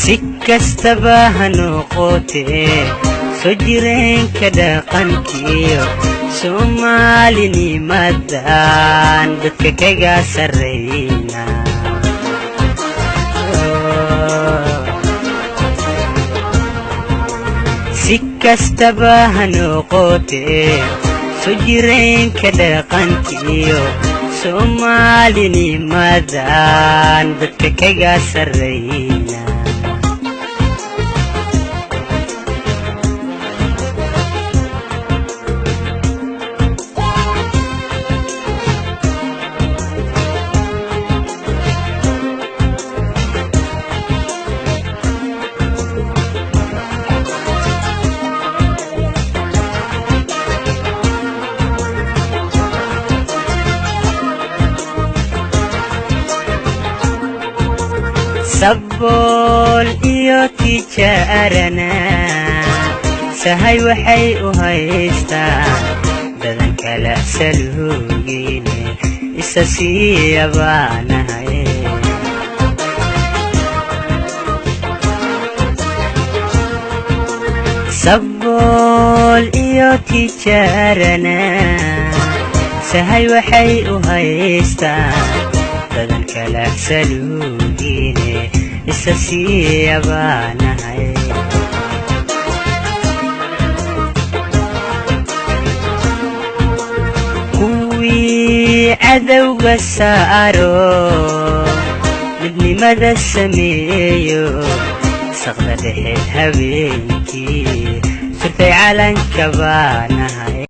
sikastaba ha noqotee soo jireen ka dhaqankiyo Soomaalinimadan dadka kaga sarreeyna sikastaba ha noqotee soo jireen ka dhaqankiyo Soomaalinimadan dadka kaga sarreeyna sabool iyo tijaarana sahay waxay u haystaan badan kala salugine isa siiyabaanahay sabool iyo tijaarana sahay waxay u haystaan badan kala salugine isa siiyabaanahay kuwii cadowga saaro midnimada sameeyo saqda dhexe habeenkii surtay calanka baanahay